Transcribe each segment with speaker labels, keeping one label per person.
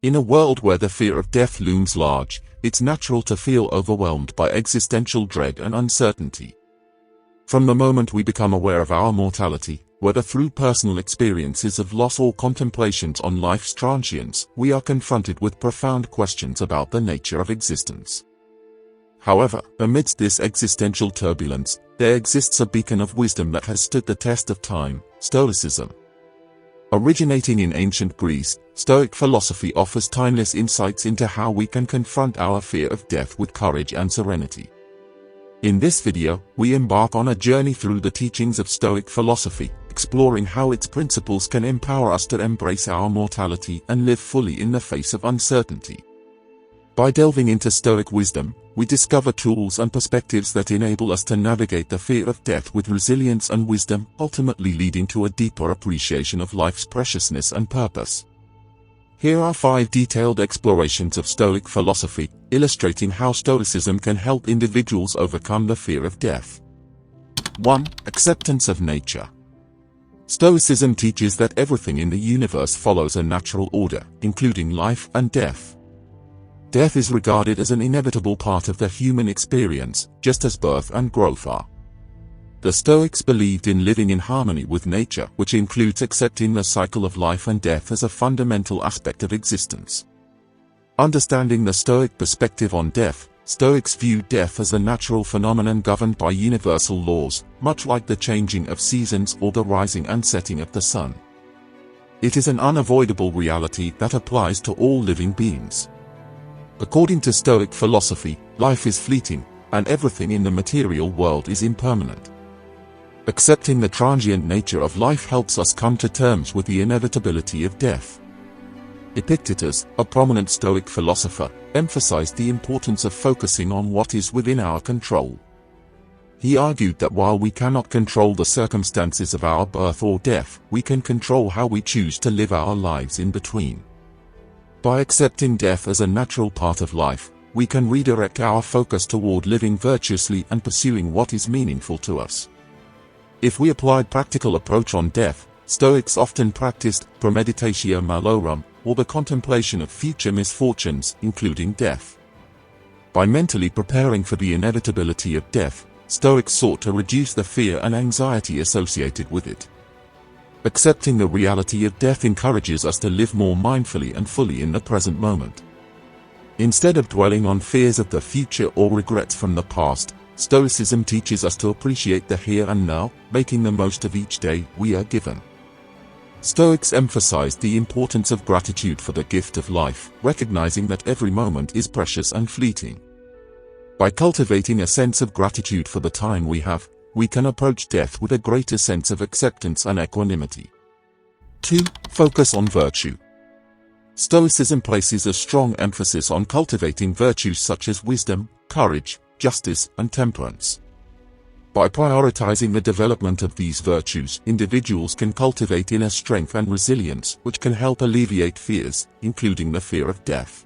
Speaker 1: In a world where the fear of death looms large, it's natural to feel overwhelmed by existential dread and uncertainty. From the moment we become aware of our mortality, whether through personal experiences of loss or contemplations on life's transience, we are confronted with profound questions about the nature of existence. However, amidst this existential turbulence, there exists a beacon of wisdom that has stood the test of time: Stoicism. Originating in ancient Greece, Stoic philosophy offers timeless insights into how we can confront our fear of death with courage and serenity. In this video, we embark on a journey through the teachings of Stoic philosophy, exploring how its principles can empower us to embrace our mortality and live fully in the face of uncertainty. By delving into Stoic wisdom, we discover tools and perspectives that enable us to navigate the fear of death with resilience and wisdom, ultimately leading to a deeper appreciation of life's preciousness and purpose. Here are 5 detailed explorations of Stoic philosophy, illustrating how Stoicism can help individuals overcome the fear of death. 1. Acceptance of nature. Stoicism teaches that everything in the universe follows a natural order, including life and death. Death is regarded as an inevitable part of the human experience, just as birth and growth are. The Stoics believed in living in harmony with nature, which includes accepting the cycle of life and death as a fundamental aspect of existence. Understanding the Stoic perspective on death, Stoics viewed death as a natural phenomenon governed by universal laws, much like the changing of seasons or the rising and setting of the sun. It is an unavoidable reality that applies to all living beings. According to Stoic philosophy, life is fleeting, and everything in the material world is impermanent. Accepting the transient nature of life helps us come to terms with the inevitability of death. Epictetus, a prominent Stoic philosopher, emphasized the importance of focusing on what is within our control. He argued that while we cannot control the circumstances of our birth or death, we can control how we choose to live our lives in between. By accepting death as a natural part of life, we can redirect our focus toward living virtuously and pursuing what is meaningful to us. If we applied practical approach on death, Stoics often practiced premeditatio malorum, or the contemplation of future misfortunes, including death. By mentally preparing for the inevitability of death, Stoics sought to reduce the fear and anxiety associated with it. Accepting the reality of death encourages us to live more mindfully and fully in the present moment. Instead of dwelling on fears of the future or regrets from the past, Stoicism teaches us to appreciate the here and now, making the most of each day we are given. Stoics emphasized the importance of gratitude for the gift of life, recognizing that every moment is precious and fleeting. By cultivating a sense of gratitude for the time we have, we can approach death with a greater sense of acceptance and equanimity. 2. Focus on virtue. Stoicism places a strong emphasis on cultivating virtues such as wisdom, courage, justice, and temperance. By prioritizing the development of these virtues, individuals can cultivate inner strength and resilience, which can help alleviate fears, including the fear of death.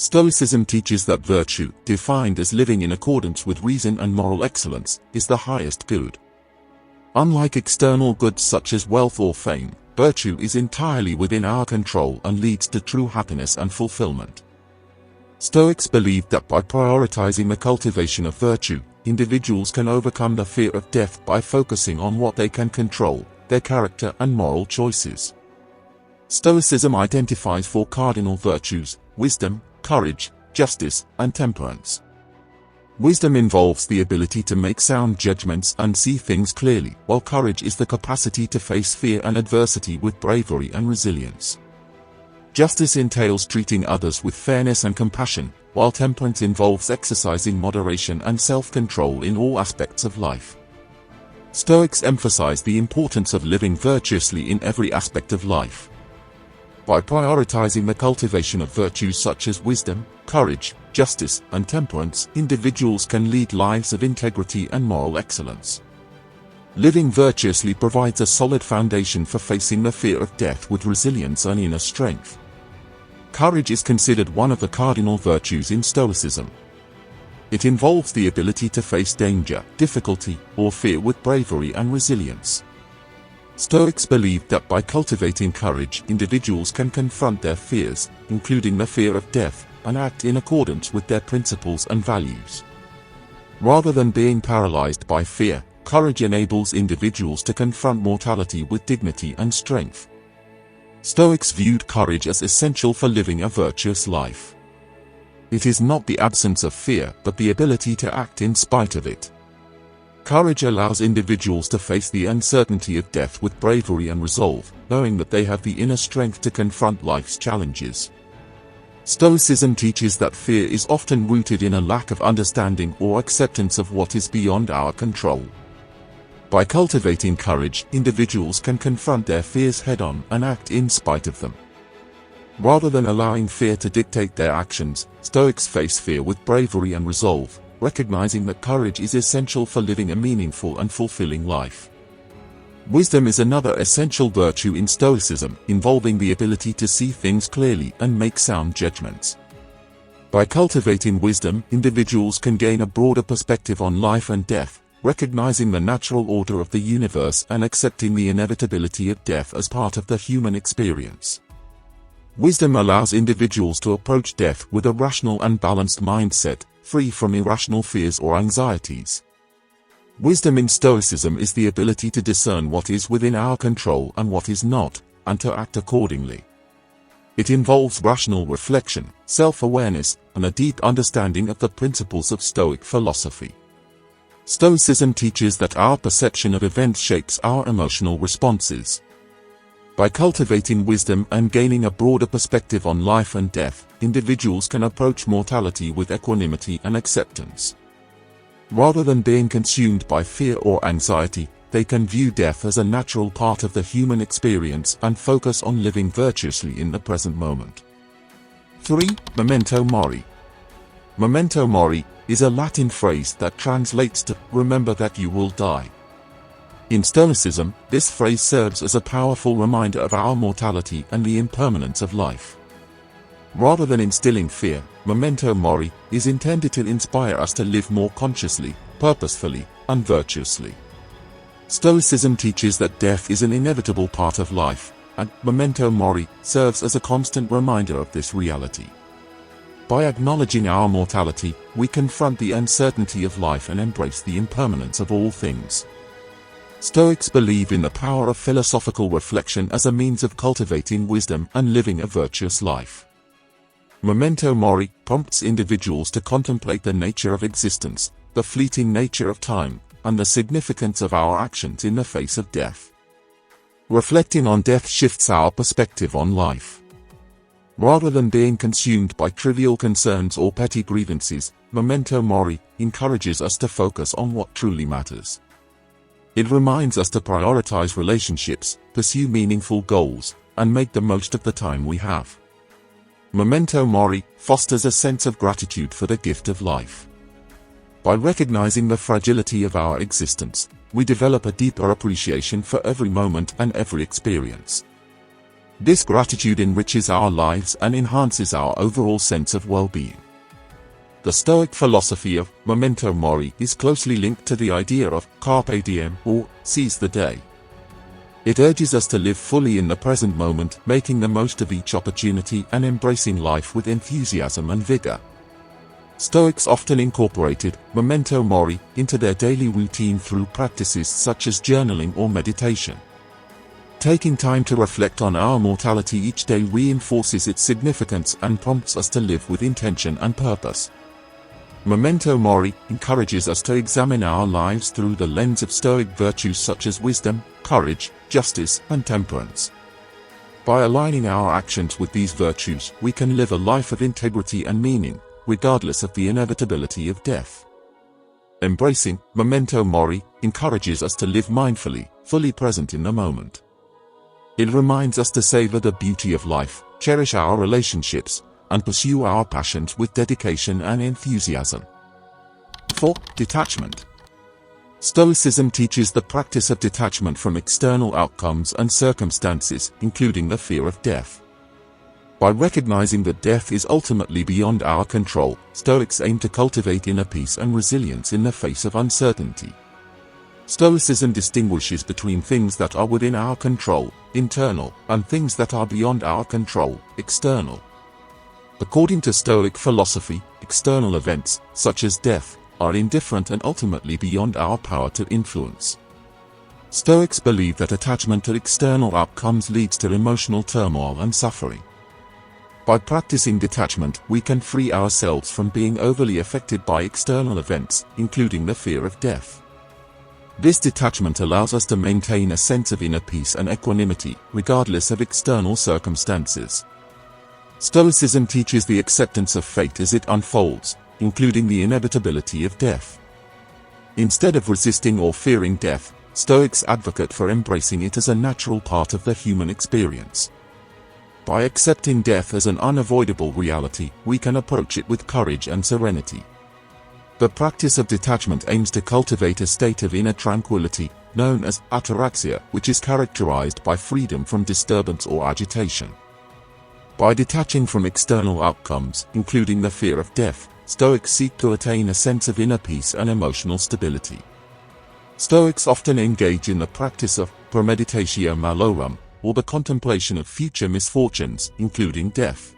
Speaker 1: Stoicism teaches that virtue, defined as living in accordance with reason and moral excellence, is the highest good. Unlike external goods such as wealth or fame, virtue is entirely within our control and leads to true happiness and fulfillment. Stoics believed that by prioritizing the cultivation of virtue, individuals can overcome the fear of death by focusing on what they can control, their character and moral choices. Stoicism identifies 4 cardinal virtues: wisdom, courage, justice, and temperance. Wisdom involves the ability to make sound judgments and see things clearly, while courage is the capacity to face fear and adversity with bravery and resilience. Justice entails treating others with fairness and compassion, while temperance involves exercising moderation and self-control in all aspects of life. Stoics emphasize the importance of living virtuously in every aspect of life. By prioritizing the cultivation of virtues such as wisdom, courage, justice, and temperance, individuals can lead lives of integrity and moral excellence. Living virtuously provides a solid foundation for facing the fear of death with resilience and inner strength. Courage is considered one of the cardinal virtues in Stoicism. It involves the ability to face danger, difficulty, or fear with bravery and resilience. Stoics believed that by cultivating courage, individuals can confront their fears, including the fear of death, and act in accordance with their principles and values. Rather than being paralyzed by fear, courage enables individuals to confront mortality with dignity and strength. Stoics viewed courage as essential for living a virtuous life. It is not the absence of fear, but the ability to act in spite of it. Courage allows individuals to face the uncertainty of death with bravery and resolve, knowing that they have the inner strength to confront life's challenges. Stoicism teaches that fear is often rooted in a lack of understanding or acceptance of what is beyond our control. By cultivating courage, individuals can confront their fears head-on and act in spite of them. Rather than allowing fear to dictate their actions, Stoics face fear with bravery and resolve, recognizing that courage is essential for living a meaningful and fulfilling life. Wisdom is another essential virtue in Stoicism, involving the ability to see things clearly and make sound judgments. By cultivating wisdom, individuals can gain a broader perspective on life and death, recognizing the natural order of the universe and accepting the inevitability of death as part of the human experience. Wisdom allows individuals to approach death with a rational and balanced mindset, free from irrational fears or anxieties. Wisdom in Stoicism is the ability to discern what is within our control and what is not, and to act accordingly. It involves rational reflection, self-awareness, and a deep understanding of the principles of Stoic philosophy. Stoicism teaches that our perception of events shapes our emotional responses. By cultivating wisdom and gaining a broader perspective on life and death, individuals can approach mortality with equanimity and acceptance. Rather than being consumed by fear or anxiety, they can view death as a natural part of the human experience and focus on living virtuously in the present moment. 3. Memento mori. Memento mori is a Latin phrase that translates to "remember that you will die." In Stoicism, this phrase serves as a powerful reminder of our mortality and the impermanence of life. Rather than instilling fear, memento mori is intended to inspire us to live more consciously, purposefully, and virtuously. Stoicism teaches that death is an inevitable part of life, and memento mori serves as a constant reminder of this reality. By acknowledging our mortality, we confront the uncertainty of life and embrace the impermanence of all things. Stoics believe in the power of philosophical reflection as a means of cultivating wisdom and living a virtuous life. Memento mori prompts individuals to contemplate the nature of existence, the fleeting nature of time, and the significance of our actions in the face of death. Reflecting on death shifts our perspective on life. Rather than being consumed by trivial concerns or petty grievances, memento mori encourages us to focus on what truly matters. It reminds us to prioritize relationships, pursue meaningful goals, and make the most of the time we have. Memento mori fosters a sense of gratitude for the gift of life. By recognizing the fragility of our existence, we develop a deeper appreciation for every moment and every experience. This gratitude enriches our lives and enhances our overall sense of well-being. The Stoic philosophy of memento mori is closely linked to the idea of carpe diem, or seize the day. It urges us to live fully in the present moment, making the most of each opportunity and embracing life with enthusiasm and vigor. Stoics often incorporated memento mori into their daily routine through practices such as journaling or meditation. Taking time to reflect on our mortality each day reinforces its significance and prompts us to live with intention and purpose. Memento mori encourages us to examine our lives through the lens of Stoic virtues such as wisdom, courage, justice, and temperance. By aligning our actions with these virtues, we can live a life of integrity and meaning, regardless of the inevitability of death. Embracing memento mori encourages us to live mindfully, fully present in the moment. It reminds us to savor the beauty of life, cherish our relationships, and pursue our passions with dedication and enthusiasm. 4. Detachment. Stoicism teaches the practice of detachment from external outcomes and circumstances, including the fear of death. By recognizing that death is ultimately beyond our control, Stoics aim to cultivate inner peace and resilience in the face of uncertainty. Stoicism distinguishes between things that are within our control, internal, and things that are beyond our control, external. According to Stoic philosophy, external events, such as death, are indifferent and ultimately beyond our power to influence. Stoics believe that attachment to external outcomes leads to emotional turmoil and suffering. By practicing detachment, we can free ourselves from being overly affected by external events, including the fear of death. This detachment allows us to maintain a sense of inner peace and equanimity, regardless of external circumstances. Stoicism teaches the acceptance of fate as it unfolds, including the inevitability of death. Instead of resisting or fearing death, Stoics advocate for embracing it as a natural part of the human experience. By accepting death as an unavoidable reality, we can approach it with courage and serenity. The practice of detachment aims to cultivate a state of inner tranquility, known as ataraxia, which is characterized by freedom from disturbance or agitation. By detaching from external outcomes, including the fear of death, Stoics seek to attain a sense of inner peace and emotional stability. Stoics often engage in the practice of premeditatio malorum, or the contemplation of future misfortunes, including death.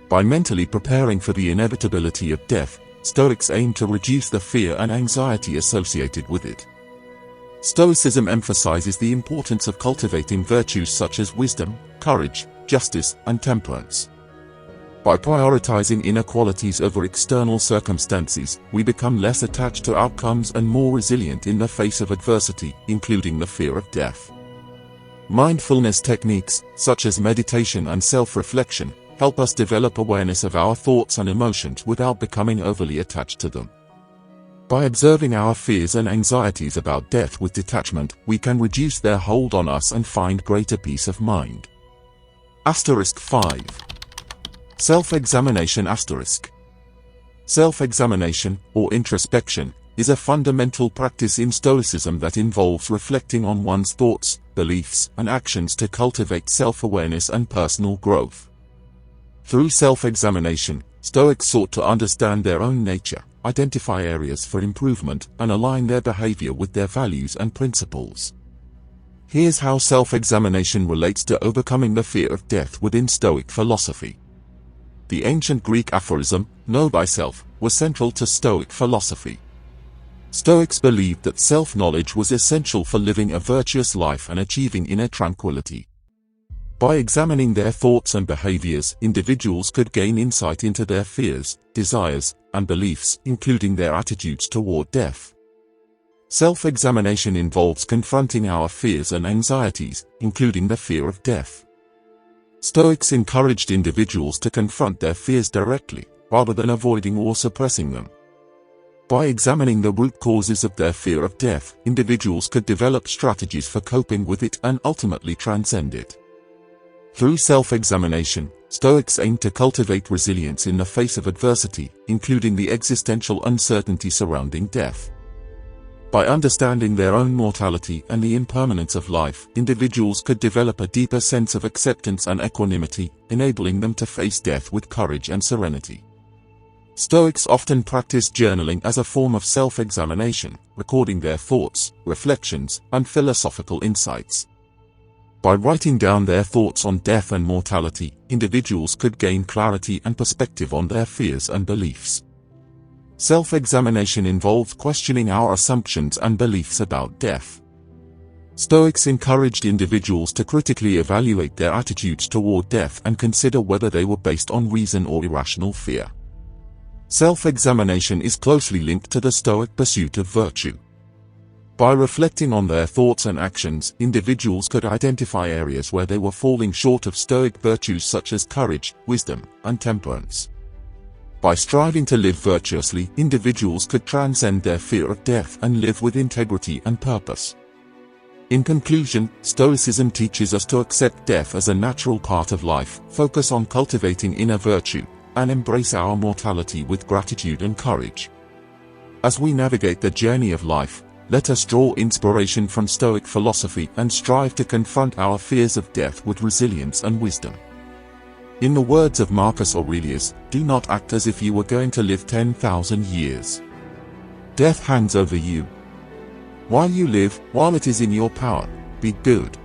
Speaker 1: By mentally preparing for the inevitability of death, Stoics aim to reduce the fear and anxiety associated with it. Stoicism emphasizes the importance of cultivating virtues such as wisdom, courage, justice, and temperance. By prioritizing inner qualities over external circumstances, we become less attached to outcomes and more resilient in the face of adversity, including the fear of death. Mindfulness techniques, such as meditation and self-reflection, help us develop awareness of our thoughts and emotions without becoming overly attached to them. By observing our fears and anxieties about death with detachment, we can reduce their hold on us and find greater peace of mind. *5. Self-examination *. Self-examination, or introspection, is a fundamental practice in Stoicism that involves reflecting on one's thoughts, beliefs, and actions to cultivate self-awareness and personal growth. Through self-examination, Stoics sought to understand their own nature, identify areas for improvement, and align their behavior with their values and principles. Here's how self-examination relates to overcoming the fear of death within Stoic philosophy. The ancient Greek aphorism, "Know thyself," was central to Stoic philosophy. Stoics believed that self-knowledge was essential for living a virtuous life and achieving inner tranquility. By examining their thoughts and behaviors, individuals could gain insight into their fears, desires, and beliefs, including their attitudes toward death. Self-examination involves confronting our fears and anxieties, including the fear of death. Stoics encouraged individuals to confront their fears directly, rather than avoiding or suppressing them. By examining the root causes of their fear of death, individuals could develop strategies for coping with it and ultimately transcend it. Through self-examination, Stoics aim to cultivate resilience in the face of adversity, including the existential uncertainty surrounding death. By understanding their own mortality and the impermanence of life, individuals could develop a deeper sense of acceptance and equanimity, enabling them to face death with courage and serenity. Stoics often practice journaling as a form of self-examination, recording their thoughts, reflections, and philosophical insights. By writing down their thoughts on death and mortality, individuals could gain clarity and perspective on their fears and beliefs. Self-examination involves questioning our assumptions and beliefs about death. Stoics encouraged individuals to critically evaluate their attitudes toward death and consider whether they were based on reason or irrational fear. Self-examination is closely linked to the Stoic pursuit of virtue. By reflecting on their thoughts and actions, individuals could identify areas where they were falling short of Stoic virtues such as courage, wisdom, and temperance. By striving to live virtuously, individuals could transcend their fear of death and live with integrity and purpose. In conclusion, Stoicism teaches us to accept death as a natural part of life, focus on cultivating inner virtue, and embrace our mortality with gratitude and courage. As we navigate the journey of life, let us draw inspiration from Stoic philosophy and strive to confront our fears of death with resilience and wisdom. In the words of Marcus Aurelius, do not act as if you were going to live 10,000 years. Death hangs over you. While you live, while it is in your power, be good.